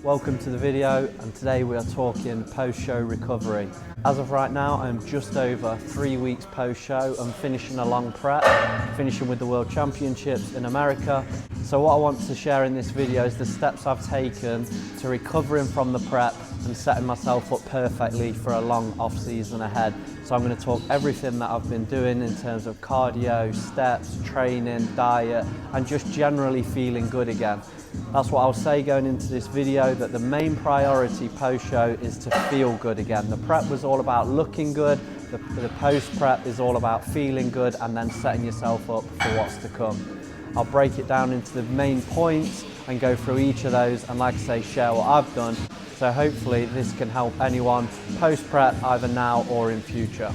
Welcome to the video, and today we are talking post-show recovery. As of right now, I'm just over 3 weeks post-show. I'm finishing a long prep, finishing with the World Championships in America. So what I want to share in this video is the steps I've taken to recovering from the prep and setting myself up perfectly for a long off-season ahead. So I'm going to talk everything that I've been doing in terms of cardio, steps, training, diet, and just generally feeling good again. That's what I'll say going into this video, that the main priority post-show is to feel good again. The prep was all about looking good, the post-prep is all about feeling good and then setting yourself up for what's to come. I'll break it down into the main points and go through each of those and, like I say, share what I've done. So hopefully this can help anyone post-prep either now or in future.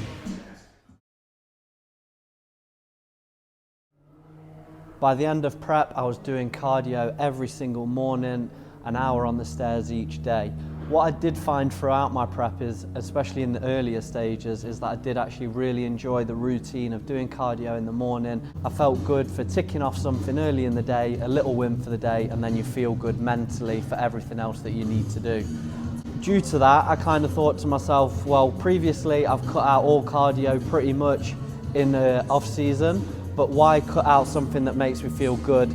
By the end of prep, I was doing cardio every single morning, an hour on the stairs each day. What I did find throughout my prep is, especially in the earlier stages, is that I did actually really enjoy the routine of doing cardio in the morning. I felt good for ticking off something early in the day, a little win for the day, and then you feel good mentally for everything else that you need to do. Due to that, I kind of thought to myself, well, previously I've cut out all cardio pretty much in the off season, but why cut out something that makes me feel good,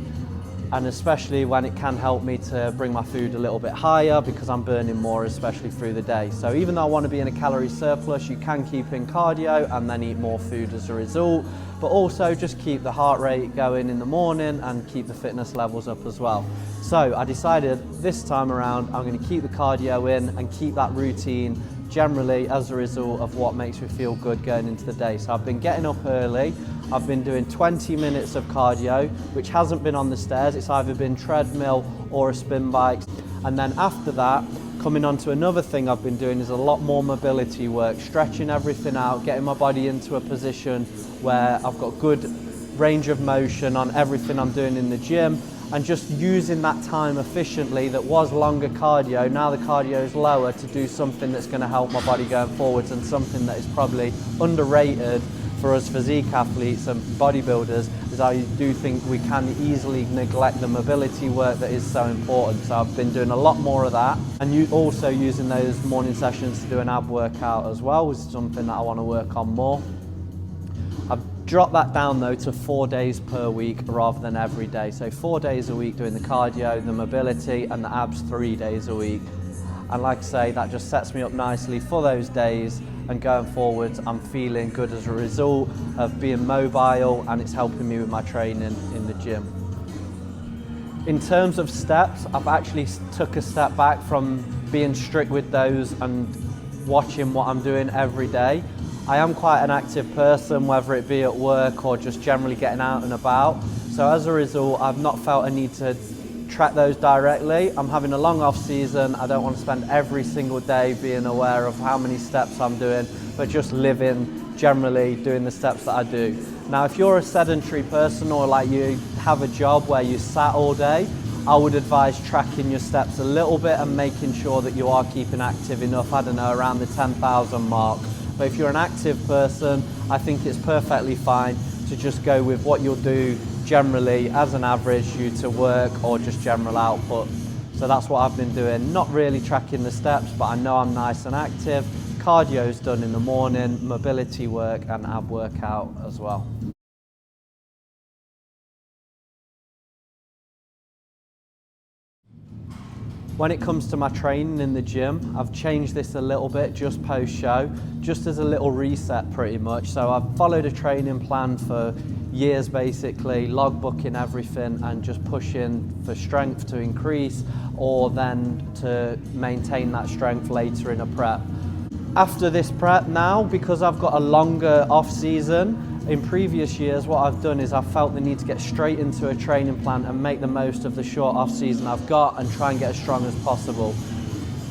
and especially when it can help me to bring my food a little bit higher because I'm burning more, especially through the day. So even though I want to be in a calorie surplus, you can keep in cardio and then eat more food as a result, but also just keep the heart rate going in the morning and keep the fitness levels up as well. So I decided this time around I'm going to keep the cardio in and keep that routine generally as a result of what makes me feel good going into the day. So I've been getting up early, I've been doing 20 minutes of cardio, which hasn't been on the stairs, it's either been treadmill or a spin bike. And then after that, coming on to another thing I've been doing is a lot more mobility work, stretching everything out, getting my body into a position where I've got good range of motion on everything I'm doing in the gym, and just using that time efficiently that was longer cardio, now the cardio is lower, to do something that's going to help my body going forwards, and something that is probably underrated for us physique athletes and bodybuilders, is I do think we can easily neglect the mobility work that is so important. So I've been doing a lot more of that, and also using those morning sessions to do an ab workout as well, which is something that I want to work on more. I've dropped that down though to 4 days per week rather than every day. So 4 days a week doing the cardio, the mobility and the abs 3 days a week. And like I say, that just sets me up nicely for those days, and going forwards I'm feeling good as a result of being mobile, and it's helping me with my training in the gym. In terms of steps, I've actually took a step back from being strict with those and watching what I'm doing every day. I am quite an active person, whether it be at work or just generally getting out and about. So as a result, I've not felt a need to track those directly. I'm having a long off season. I don't want to spend every single day being aware of how many steps I'm doing, but just living, generally doing the steps that I do. Now, if you're a sedentary person, or like you have a job where you sat all day, I would advise tracking your steps a little bit and making sure that you are keeping active enough, I don't know, around the 10,000 mark. But if you're an active person, I think it's perfectly fine to just go with what you'll do generally as an average due to work or just general output. So that's what I've been doing, not really tracking the steps, but I know I'm nice and active. Cardio's done in the morning, mobility work and ab workout as well. When it comes to my training in the gym, I've changed this a little bit just post-show, just as a little reset pretty much. So I've followed a training plan for years basically, logbooking everything and just pushing for strength to increase or then to maintain that strength later in a prep. After this prep now, because I've got a longer off season, in previous years what I've done is I've felt the need to get straight into a training plan and make the most of the short off season I've got and try and get as strong as possible.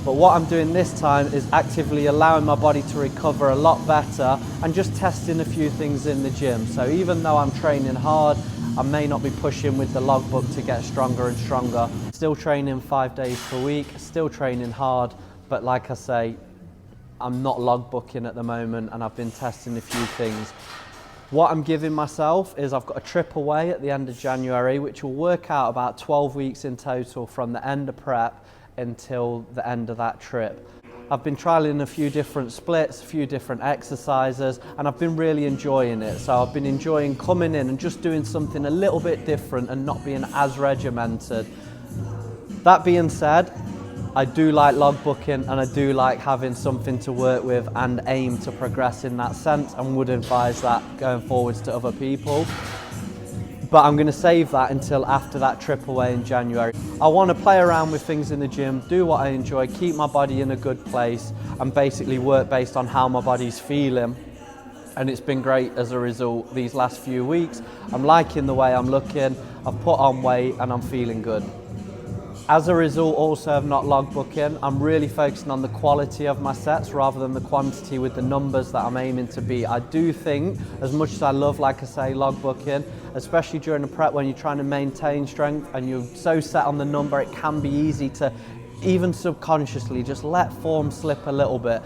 But what I'm doing this time is actively allowing my body to recover a lot better and just testing a few things in the gym. So even though I'm training hard, I may not be pushing with the logbook to get stronger and stronger. Still training 5 days per week, still training hard, but like I say, I'm not logbooking at the moment and I've been testing a few things. What I'm giving myself is I've got a trip away at the end of January, which will work out about 12 weeks in total from the end of prep until the end of that trip. I've been trialing a few different splits, a few different exercises, and I've been really enjoying it. So I've been enjoying coming in and just doing something a little bit different and not being as regimented. That being said, I do like logbooking, and I do like having something to work with and aim to progress in that sense, and would advise that going forwards to other people. But I'm going to save that until after that trip away in January. I want to play around with things in the gym, do what I enjoy, keep my body in a good place, and basically work based on how my body's feeling. And it's been great as a result these last few weeks. I'm liking the way I'm looking, I've put on weight, and I'm feeling good. As a result also of not logbooking, I'm really focusing on the quality of my sets rather than the quantity with the numbers that I'm aiming to be. I do think, as much as I love, like I say, logbooking, especially during a prep when you're trying to maintain strength and you're so set on the number, it can be easy to, even subconsciously, just let form slip a little bit.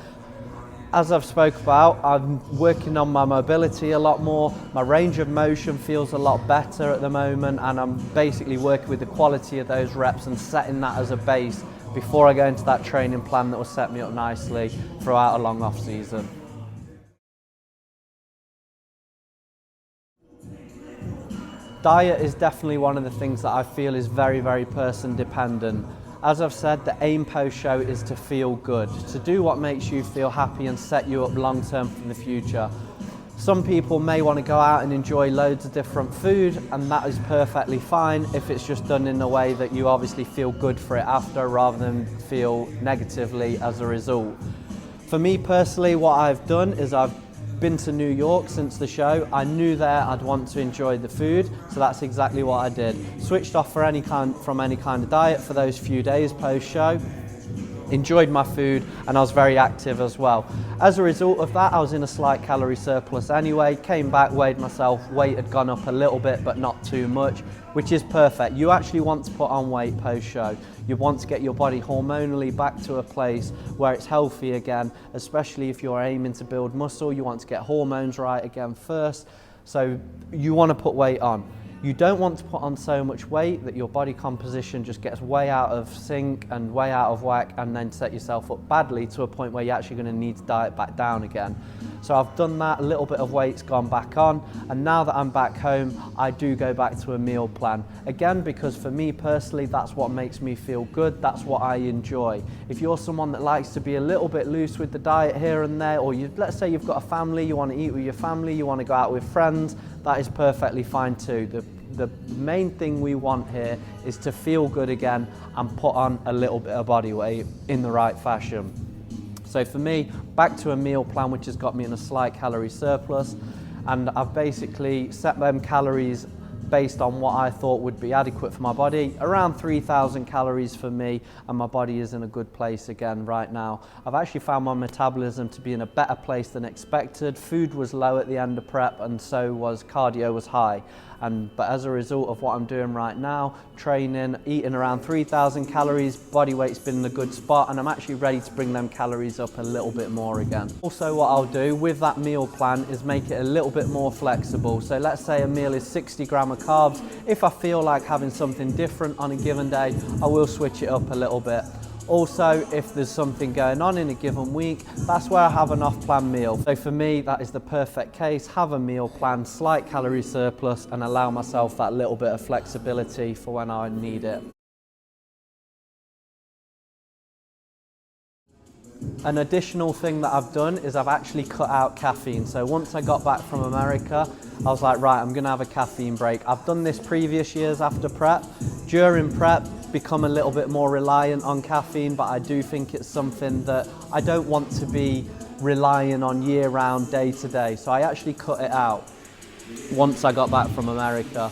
As I've spoke about, I'm working on my mobility a lot more, my range of motion feels a lot better at the moment, and I'm basically working with the quality of those reps and setting that as a base before I go into that training plan that will set me up nicely throughout a long off season. Diet is definitely one of the things that I feel is very, very person dependent. As I've said, the aim post-show is to feel good, to do what makes you feel happy and set you up long term for the future. Some people may want to go out and enjoy loads of different food, and that is perfectly fine if it's just done in a way that you obviously feel good for it after rather than feel negatively as a result. For me personally, what I've done is I've been to New York since the show. I knew there I'd want to enjoy the food, so that's exactly what I did. Switched off from any kind of diet for those few days post-show, enjoyed my food, and I was very active as well. As a result of that, I was in a slight calorie surplus anyway, came back, weighed myself, weight had gone up a little bit but not too much, which is perfect. You actually want to put on weight post-show. You want to get your body hormonally back to a place where it's healthy again, especially if you're aiming to build muscle. You want to get hormones right again first, so you want to put weight on. You don't want to put on so much weight that your body composition just gets way out of sync and way out of whack, and then set yourself up badly to a point where you're actually going to need to diet back down again. So I've done that, a little bit of weight's gone back on, and now that I'm back home, I do go back to a meal plan. Again, because for me personally, that's what makes me feel good, that's what I enjoy. If you're someone that likes to be a little bit loose with the diet here and there, or let's say you've got a family, you want to eat with your family, you want to go out with friends, that is perfectly fine too. The main thing we want here is to feel good again and put on a little bit of body weight in the right fashion. So for me, back to a meal plan which has got me in a slight calorie surplus, and I've basically set them calories based on what I thought would be adequate for my body. Around 3,000 calories for me, and my body is in a good place again right now. I've actually found my metabolism to be in a better place than expected. Food was low at the end of prep, and so was cardio was high. But as a result of what I'm doing right now, training, eating around 3,000 calories, body weight's been in a good spot, and I'm actually ready to bring them calories up a little bit more again. Also, what I'll do with that meal plan is make it a little bit more flexible. So let's say a meal is 60 grams of carbs. If I feel like having something different on a given day, I will switch it up a little bit. Also, if there's something going on in a given week, that's where I have an off-plan meal. So for me, that is the perfect case. Have a meal plan, slight calorie surplus, and allow myself that little bit of flexibility for when I need it. An additional thing that I've done is I've actually cut out caffeine. So once I got back from America, I was like, right, I'm gonna have a caffeine break. I've done this previous years after prep. During prep, become a little bit more reliant on caffeine, but I do think it's something that I don't want to be relying on year round, day to day. So I actually cut it out once I got back from America.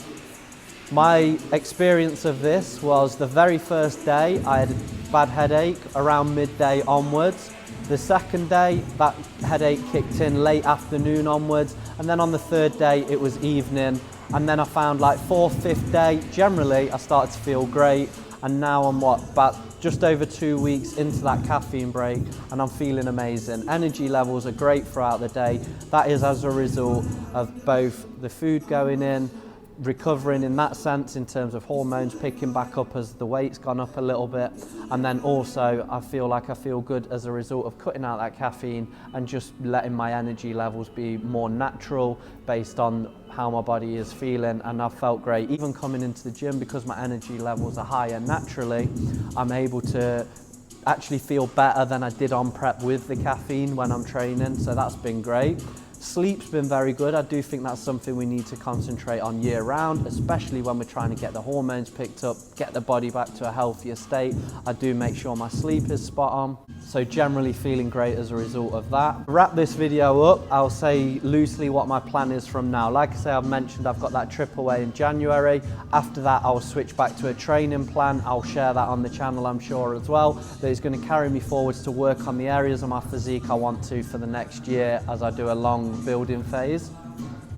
My experience of this was the very first day I had a bad headache around midday onwards. The second day that headache kicked in late afternoon onwards, and then on the third day it was evening, and then I found like fourth, fifth day, generally I started to feel great, and now I'm about just over 2 weeks into that caffeine break, and I'm feeling amazing. Energy levels are great throughout the day. That is as a result of both the food going in, recovering in that sense in terms of hormones picking back up as the weight's gone up a little bit, and then also I feel good as a result of cutting out that caffeine and just letting my energy levels be more natural based on how my body is feeling, and I've felt great. Even coming into the gym, because my energy levels are higher naturally, I'm able to actually feel better than I did on prep with the caffeine when I'm training, so that's been great. Sleep's been very good. I do think that's something we need to concentrate on year round, especially when we're trying to get the hormones picked up, get the body back to a healthier state. I do make sure my sleep is spot on. So generally feeling great as a result of that. To wrap this video up, I'll say loosely what my plan is from now. Like I say, I've mentioned I've got that trip away in January. After that, I'll switch back to a training plan. I'll share that on the channel, I'm sure, as well. That is going to carry me forwards to work on the areas of my physique I want to for the next year as I do a long building phase.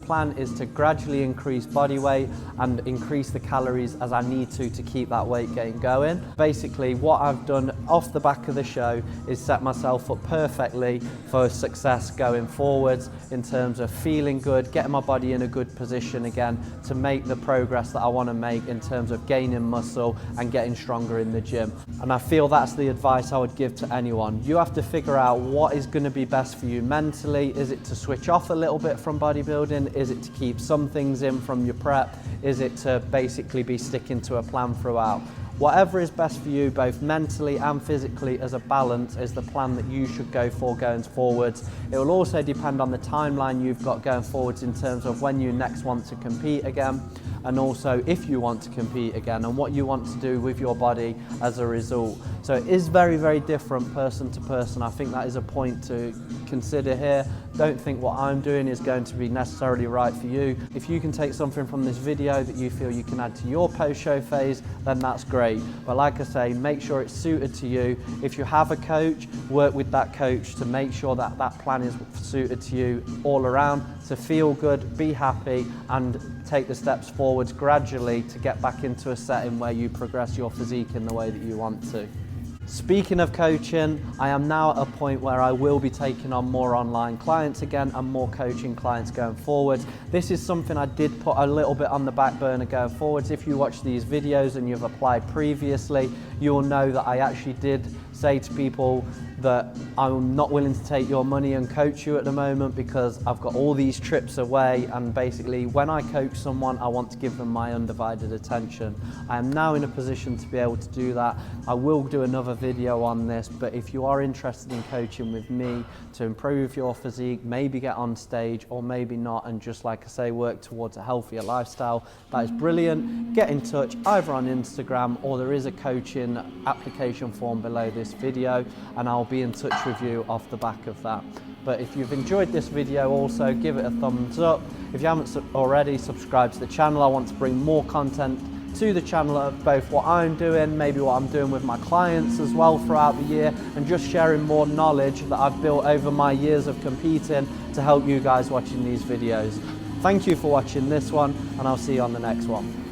Plan is to gradually increase body weight and increase the calories as I need to keep that weight gain going. Basically, what I've done off the back of the show is set myself up perfectly for success going forwards in terms of feeling good, getting my body in a good position again to make the progress that I want to make in terms of gaining muscle and getting stronger in the gym. And I feel that's the advice I would give to anyone. You have to figure out what is going to be best for you mentally. Is it to switch off a little bit from bodybuilding? Is it to keep some things in from your prep? Is it to basically be sticking to a plan throughout? Whatever is best for you, both mentally and physically as a balance, is the plan that you should go for going forwards. It will also depend on the timeline you've got going forwards in terms of when you next want to compete again, and also if you want to compete again and what you want to do with your body as a result. So it is very, very different person to person. I think that is a point to consider here. Don't think what I'm doing is going to be necessarily right for you. If you can take something from this video that you feel you can add to your post-show phase, then that's great. But like I say, make sure it's suited to you. If you have a coach, work with that coach to make sure that that plan is suited to you all around, to feel good, be happy, and take the steps forwards gradually to get back into a setting where you progress your physique in the way that you want to. Speaking of coaching, I am now at a point where I will be taking on more online clients again and more coaching clients going forward. This is something I did put a little bit on the back burner going forwards. If you watch these videos and you've applied previously, you will know that I actually did say to people that I'm not willing to take your money and coach you at the moment because I've got all these trips away, and basically when I coach someone, I want to give them my undivided attention. I am now in a position to be able to do that. I will do another video on this, but if you are interested in coaching with me to improve your physique, maybe get on stage or maybe not, and just like I say, work towards a healthier lifestyle, that is brilliant. Get in touch either on Instagram, or there is a coaching application form below this video, and I'll be in touch with you off the back of that. But if you've enjoyed this video, also give it a thumbs up. If you haven't already, subscribe to the channel. I want to bring more content to the channel of both what I'm doing, maybe what I'm doing with my clients as well throughout the year, and just sharing more knowledge that I've built over my years of competing to help you guys watching these videos. Thank you for watching this one, and I'll see you on the next one.